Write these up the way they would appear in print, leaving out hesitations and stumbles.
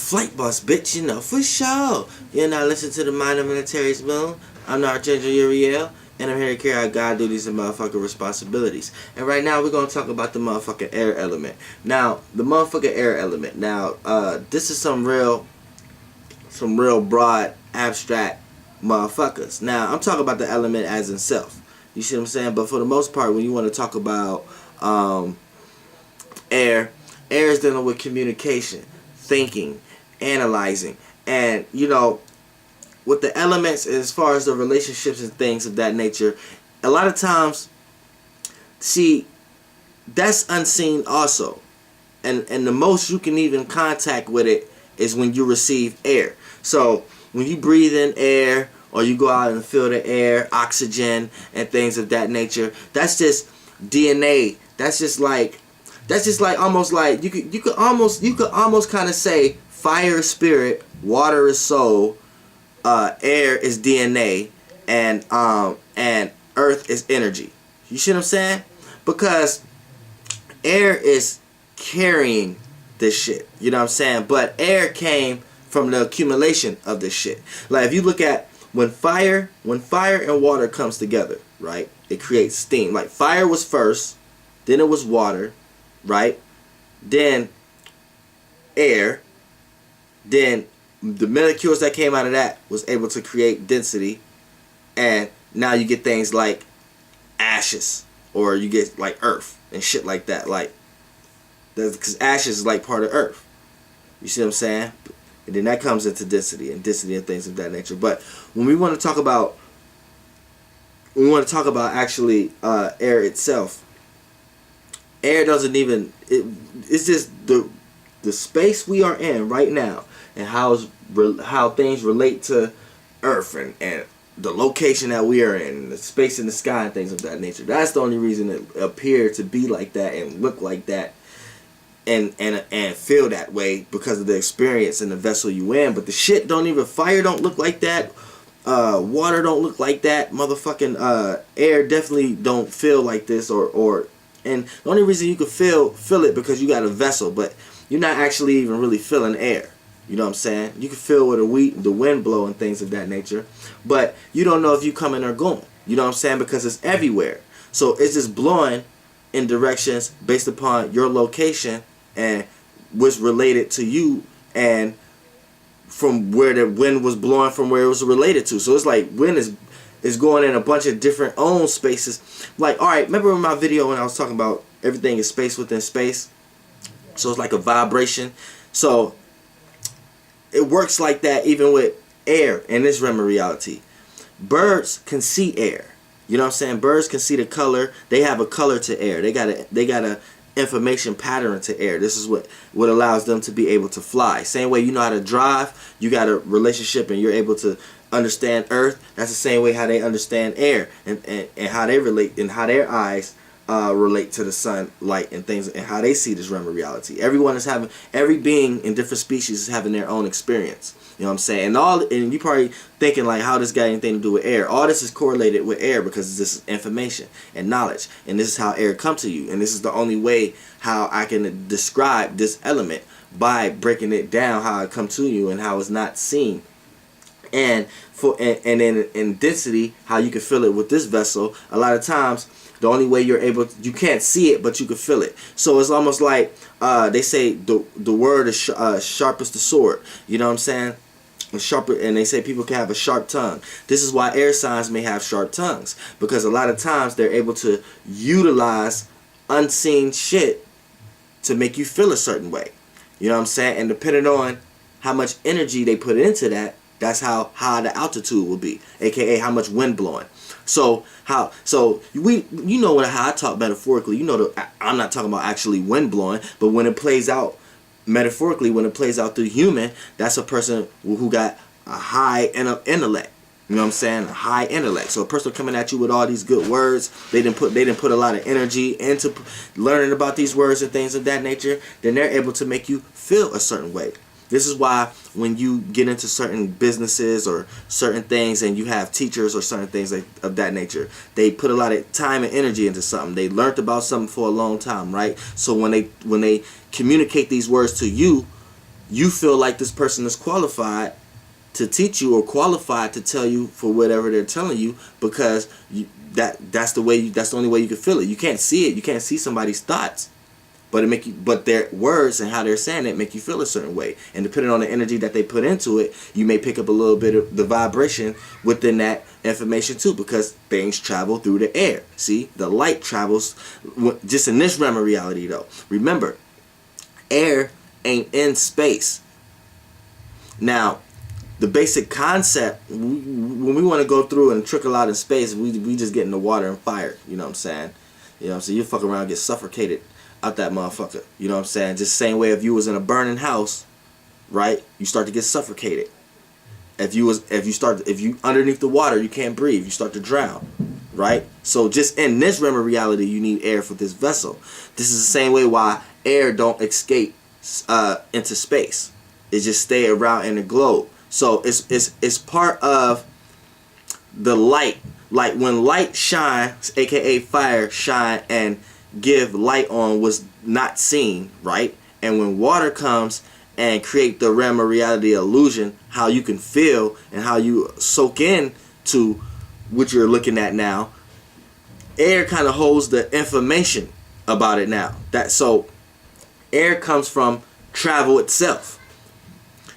flight bus, bitch, you know, for sure. You're not listening to the Mind of Military's Moon. I'm the Archangel Uriel, and I'm here to carry out God duties and motherfucking responsibilities. And right now, we're going to talk about the motherfucking air element. Now, the motherfucking air element. Now, this is some real broad, abstract motherfuckers. Now, I'm talking about the element as in self. You see what I'm saying? But for the most part, when you want to talk about air is dealing with communication, thinking, analyzing, and you know, with the elements as far as the relationships and things of that nature, a lot of times, see, that's unseen also, and the most you can even contact with it is when you receive air. So when you breathe in air or you go out and feel the air, oxygen and things of that nature, that's just DNA. That's just like almost like you could almost kind of say fire is spirit, water is soul, air is DNA, and earth is energy. You see what I'm saying? Because air is carrying this shit. You know what I'm saying? But air came from the accumulation of this shit. Like if you look at when fire and water comes together, right? It creates steam. Like fire was first, then it was water, right? Then air, then the molecules that came out of that was able to create density, and now you get things like ashes, or you get like earth and shit like that. Like, because ashes is like part of earth. You see what I'm saying? And then that comes into density and things of that nature. But when we want to talk about actually air itself, air doesn't even, it's just the space we are in right now, and how things relate to earth and the location that we are in, the space in the sky and things of that nature. That's the only reason it appeared to be like that and look like that and feel that way, because of the experience and the vessel you in. But the shit don't even, fire don't look like that, water don't look like that, motherfucking air definitely don't feel like this, or and the only reason you can feel it because you got a vessel, but you're not actually even really feeling air. You know what I'm saying? You can feel where the wind blow and things of that nature, but you don't know if you coming or going. You know what I'm saying? Because it's everywhere. So it's just blowing in directions based upon your location and what's related to you, and from where the wind was blowing from where it was related to. So it's like wind is going in a bunch of different own spaces. Like, alright, remember in my video when I was talking about everything is space within space? So it's like a vibration. So it works like that even with air in this realm of reality. Birds can see air. You know what I'm saying? Birds can see the color. They have a color to air. They got a information pattern to air. This is what allows them to be able to fly. Same way you know how to drive, you got a relationship and you're able to understand earth. That's the same way how they understand air, and how they relate, and how their eyes relate to the sun, light, and things, and how they see this realm of reality. Every being in different species is having their own experience. You know what I'm saying? And you probably thinking like, how this got anything to do with air? All this is correlated with air because this is information and knowledge, and this is how air comes to you, and this is the only way how I can describe this element, by breaking it down how it comes to you and how it's not seen. And in density, how you can feel it with this vessel. A lot of times, the only way you can't see it, but you can feel it. So it's almost like they say the word is sharp as the sword. You know what I'm saying? Sharper, and they say people can have a sharp tongue. This is why air signs may have sharp tongues, because a lot of times they're able to utilize unseen shit to make you feel a certain way. You know what I'm saying? And depending on how much energy they put into that, that's how high the altitude will be, aka how much wind blowing. So how I talk metaphorically. You know, I'm not talking about actually wind blowing, but when it plays out metaphorically, when it plays out through human, that's a person who got a high intellect. You know what I'm saying? A high intellect. So a person coming at you with all these good words, they didn't put a lot of energy into learning about these words and things of that nature, then they're able to make you feel a certain way. This is why when you get into certain businesses or certain things and you have teachers or certain things of that nature, they put a lot of time and energy into something. They learned about something for a long time, right? So when they communicate these words to you, you feel like this person is qualified to teach you or qualified to tell you for whatever they're telling you, because that's the only way you can feel it. You can't see it. You can't see somebody's thoughts, but their words and how they're saying it make you feel a certain way. And depending on the energy that they put into it, you may pick up a little bit of the vibration within that information too, because things travel through the air. See, the light travels just in this realm of reality though. Remember, air ain't in space. Now, the basic concept, when we want to go through and trickle out in space, we just get in the water and fire. You know what I'm saying? You know what I'm saying? You fuck around and get suffocated out that motherfucker. You know what I'm saying? Just the same way if you was in a burning house, right? You start to get suffocated. If you underneath the water, you can't breathe. You start to drown, right? So just in this realm of reality, you need air for this vessel. This is the same way why air don't escape into space. It just stay around in the globe. So it's part of the light. Like when light shines, aka fire shine and give light on what's not seen, right? And when water comes and create the realm of reality illusion, how you can feel and how you soak in to what you're looking at now, air kind of holds the information about it now. So air comes from travel itself.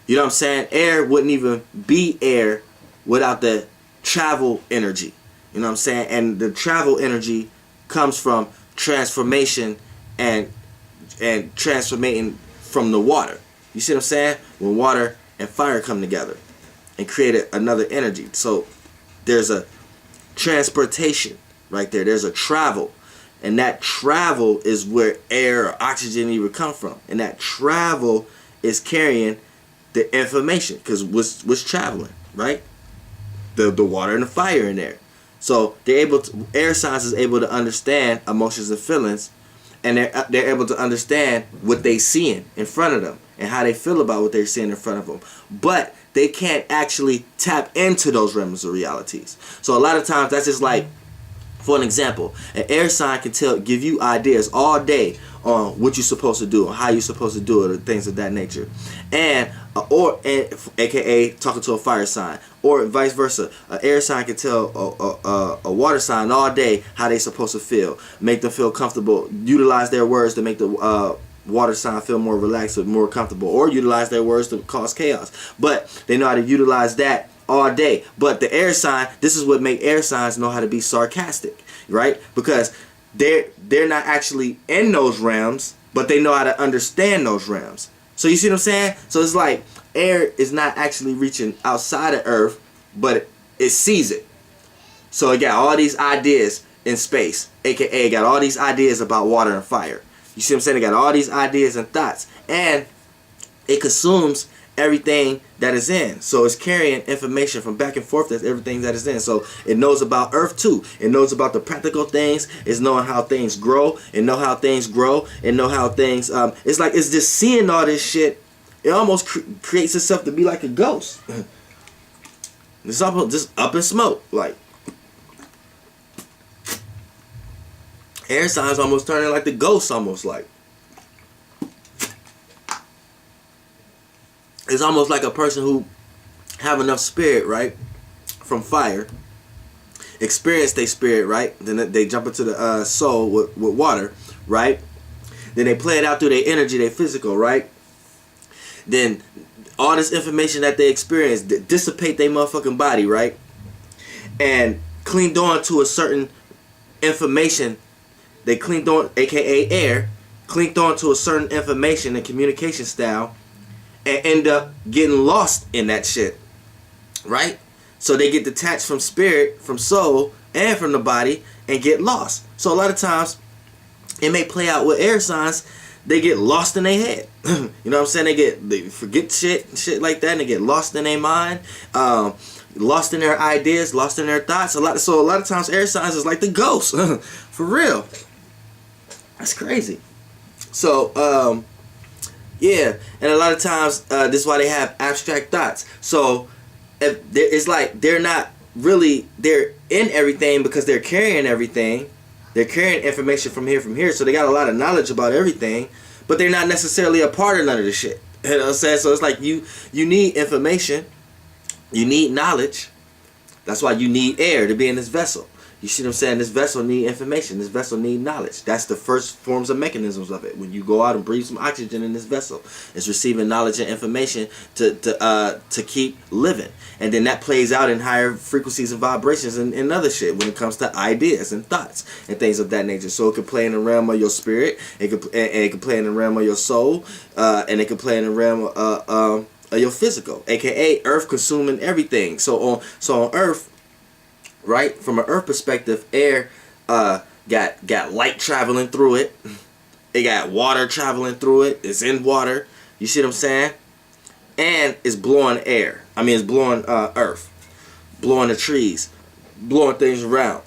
You know what I'm saying? Air wouldn't even be air without the travel energy. You know what I'm saying? And the travel energy comes from transformation and transformating from the water. You see what I'm saying? When water and fire come together and create another energy. So there's a transportation right there. There's a travel. And that travel is where air or oxygen even come from. And that travel is carrying the information, because what's traveling, right? The water and the fire in there. So air signs is able to understand emotions and feelings, and they're able to understand what they seeing in front of them and how they feel about what they're seeing in front of them. But they can't actually tap into those realms of realities. So a lot of times that's just like, for an example, an air sign can give you ideas all day on what you're supposed to do, or how you're supposed to do it, or things of that nature, and aka talking to a fire sign, or vice versa. An air sign can tell a water sign all day how they supposed to feel, make them feel comfortable, utilize their words to make the water sign feel more relaxed or more comfortable, or utilize their words to cause chaos. But they know how to utilize that all day. But the air sign, this is what make air signs know how to be sarcastic, right? Because they're not actually in those realms, but they know how to understand those realms. So you see what I'm saying? So it's like air is not actually reaching outside of Earth, but it sees it. So it got all these ideas in space, aka got all these ideas about water and fire. You see what I'm saying? It got all these ideas and thoughts, and it consumes everything that is in. So it's carrying information from back and forth. That's everything that is in. So it knows about Earth too. It knows about the practical things. It's knowing how things grow. And know how things grow. And know how things it's like it's just seeing all this shit. It almost creates itself to be like a ghost. It's almost just up in smoke. Like air signs almost turning like the ghosts, almost like. It's almost like a person who have enough spirit, right, from fire, experience their spirit, right, then they jump into the soul with water, right, then they play it out through their energy, their physical, right, then all this information that they experience dissipate their motherfucking body, right, and cleaned on to a certain information. They cleaned on, aka air, cleaned on to a certain information and communication style, and end up getting lost in that shit, right? So they get detached from spirit, from soul, and from the body, and get lost. So a lot of times, it may play out with air signs. They get lost in their head. You know what I'm saying? They forget shit like that, and they get lost in their mind, lost in their ideas, lost in their thoughts. So a lot of times, air signs is like the ghost, for real. That's crazy. So yeah, and a lot of times this is why they have abstract thoughts. So it's like they're in everything because they're carrying everything. They're carrying information from here. So they got a lot of knowledge about everything, but they're not necessarily a part of none of the shit. You know what I'm saying? So it's like you need information, you need knowledge. That's why you need air to be in this vessel. You see what I'm saying? This vessel need information. This vessel need knowledge. That's the first forms of mechanisms of it. When you go out and breathe some oxygen in this vessel, it's receiving knowledge and information to keep living. And then that plays out in higher frequencies and vibrations and other shit when it comes to ideas and thoughts and things of that nature. So it could play in the realm of your spirit. It could play in the realm of your soul. And it could play in the realm of your physical, aka Earth consuming everything. So on Earth, right, from an Earth perspective, air got light traveling through it. It got water traveling through it. It's in water. You see what I'm saying? And it's blowing air. I mean, it's blowing Earth, blowing the trees, blowing things around.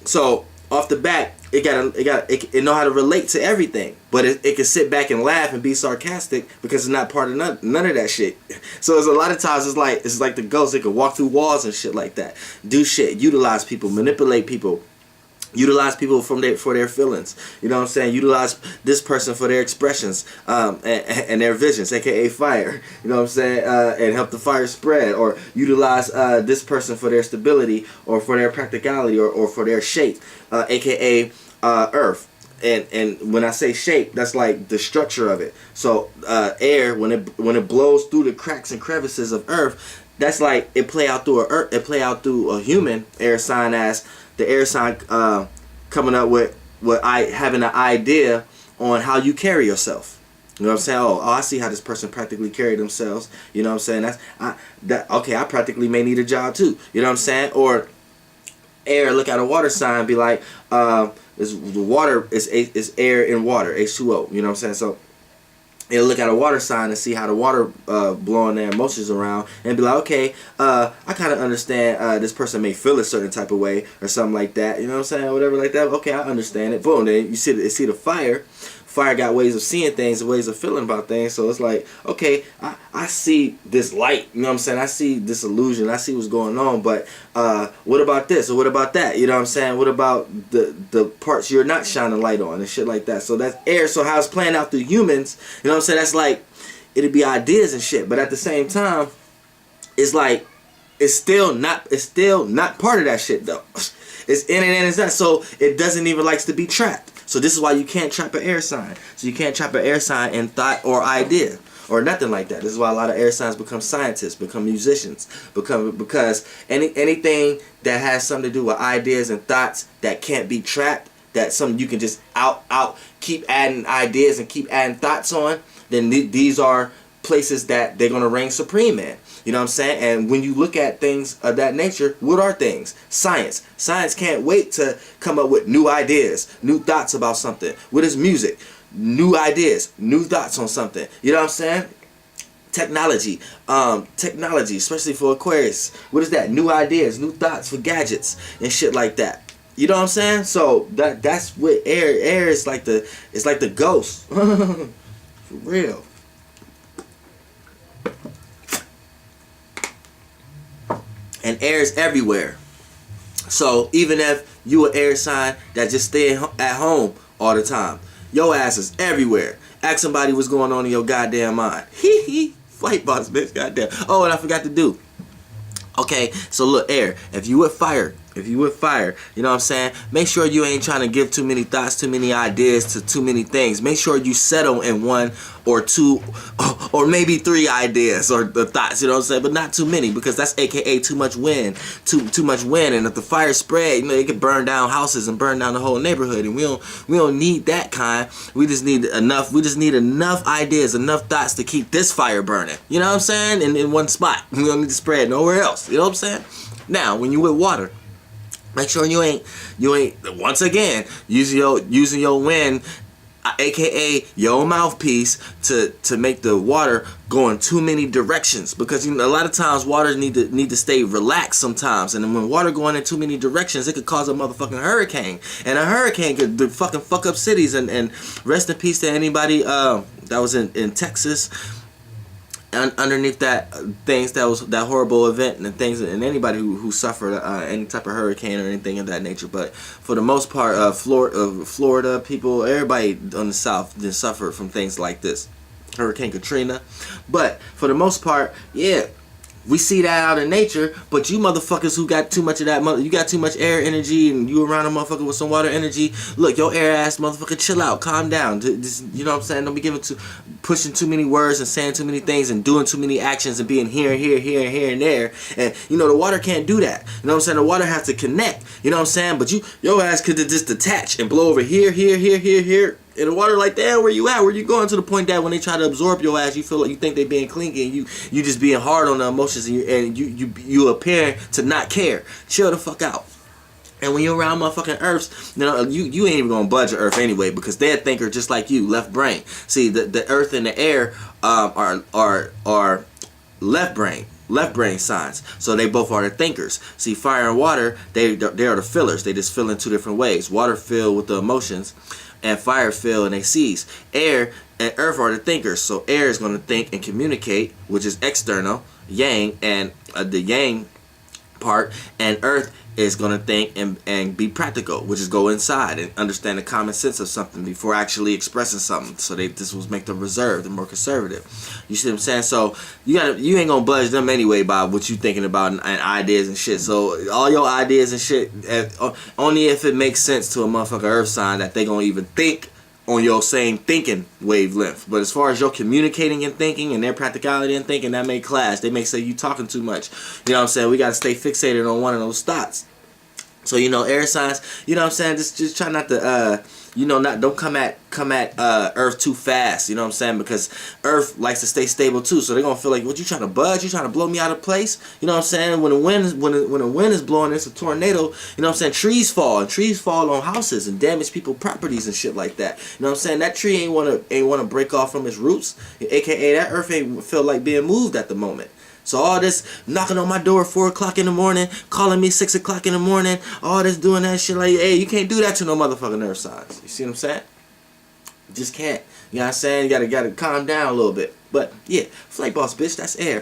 So off the bat, it know how to relate to everything, but it can sit back and laugh and be sarcastic because it's not part of none of that shit. So there's a lot of times it's like the ghost. It can walk through walls and shit like that, do shit, utilize people, manipulate people. Utilize people for their feelings. You know what I'm saying? Utilize this person for their expressions and their visions, aka fire. You know what I'm saying? And help the fire spread. Or utilize this person for their stability or for their practicality or for their shape, aka earth. And when I say shape, that's like the structure of it. So air, when it blows through the cracks and crevices of earth, that's like it play out through a human air sign as the air sign coming up with having an idea on how you carry yourself. You know what I'm saying? Oh, I see how this person practically carry themselves. You know what I'm saying? Okay, I practically may need a job too. You know what I'm saying? Or air, look at a water sign and be like, the water is air in water, H2O. You know what I'm saying? So they'll look at a water sign and see how the water blowing their emotions around and be like, okay, I kind of understand this person may feel a certain type of way or something like that. You know what I'm saying? Whatever like that. Okay, I understand it. Boom. Then you see the fire. Fire got ways of seeing things and ways of feeling about things. So it's like, okay, I see this light. You know what I'm saying? I see this illusion. I see what's going on. But what about this or what about that? You know what I'm saying? What about the parts you're not shining light on and shit like that? So that's air. So how it's playing out through humans, you know what I'm saying? That's like, it'd be ideas and shit. But at the same time, it's like, it's still not part of that shit though. It's in and it's not. So it doesn't even like to be trapped. So this is why you can't trap an air sign. So you can't trap an air sign in thought or idea or nothing like that. This is why a lot of air signs become scientists, become musicians, because anything that has something to do with ideas and thoughts that can't be trapped, that something you can just keep adding ideas and keep adding thoughts on, then these are places that they're going to reign supreme in. You know what I'm saying? And when you look at things of that nature, what are things? Science. Science can't wait to come up with new ideas, new thoughts about something. What is music? New ideas, new thoughts on something. You know what I'm saying? Technology, especially for Aquarius. What is that? New ideas, new thoughts for gadgets and shit like that. You know what I'm saying? So that's what air. Air is like the ghost. For real. And air is everywhere. So even if you an air sign that just stay at home all the time, your ass is everywhere. Ask somebody what's going on in your goddamn mind. Hee hee. Fight boss, bitch. Goddamn. Oh, and I forgot to do. Okay, so look, air. If you with fire, you know what I'm saying? Make sure you ain't trying to give too many thoughts, too many ideas to too many things. Make sure you settle in one or two or maybe three ideas or the thoughts, you know what I'm saying? But not too many, because that's aka too much wind. Too much wind, and if the fire spread, you know, it could burn down houses and burn down the whole neighborhood, and we don't need that kind. We just need enough ideas, enough thoughts to keep this fire burning. You know what I'm saying? In one spot. We don't need to spread nowhere else. You know what I'm saying? Now, when you with water, make sure you ain't once again using your wind, aka your mouthpiece, to make the water go in too many directions, because you know, a lot of times water need to stay relaxed sometimes, and when water going in too many directions, it could cause a motherfucking hurricane, and a hurricane could fucking fuck up cities. And rest in peace to anybody that was in Texas. Underneath that that was that horrible event and things, and anybody who suffered any type of hurricane or anything of that nature. But for the most part, Florida people, everybody on the South did suffer from things like this. Hurricane Katrina. But for the most part, yeah, we see that out in nature. But you motherfuckers who got too much of that, you got too much air energy, and you around a motherfucker with some water energy. Look, your air ass motherfucker, chill out, calm down. Just, you know what I'm saying? Don't be pushing too many words and saying too many things and doing too many actions and being here and here, here and here and there. And you know the water can't do that. You know what I'm saying? The water has to connect. You know what I'm saying? But your ass could just detach and blow over here, here, here, here, here. In the water, like, damn, where you at? Where you going? To the point that when they try to absorb your ass, you feel like you think they being clingy, and you just being hard on the emotions, and you appear to not care. Chill the fuck out. And when you're around motherfucking Earths, you know, you ain't even gonna budge Earth anyway, because they're a thinker just like you, left brain. See, the Earth and the air are left brain signs, so they both are the thinkers. See, fire and water, they are the fillers. They just fill in two different ways. Water fill with the emotions, and fire fill and they seize. Air and earth are the thinkers, so air is going to think and communicate, which is external, yang, and the yang part, and earth is going to think and be practical, which is go inside and understand the common sense of something before actually expressing something. So this will make them reserved and more conservative. You see what I'm saying? So you ain't gonna budge them anyway by what you thinking about and ideas and shit. So all your ideas and shit, only if it makes sense to a motherfucker earth sign that they gonna even think on your same thinking wavelength. But as far as your communicating and thinking and their practicality and thinking, that may clash. They may say you talking too much. You know what I'm saying? We got to stay fixated on one of those thoughts. So, you know, air signs, you know what I'm saying? Just try not to, you know, don't come at Earth too fast. You know what I'm saying? Because Earth likes to stay stable too. So they're gonna feel like, what, you trying to budge? You trying to blow me out of place? You know what I'm saying? When the wind is blowing, it's a tornado. You know what I'm saying? Trees fall, and trees fall on houses and damage people's properties and shit like that. You know what I'm saying? That tree ain't wanna break off from its roots. AKA that Earth ain't feel like being moved at the moment. So all this knocking on my door 4 o'clock in the morning, calling me 6 o'clock in the morning, all this doing that shit, like, hey, you can't do that to no motherfucking earth signs. You see what I'm saying? You just can't. You know what I'm saying? You gotta calm down a little bit. But yeah, flake boss bitch, that's air.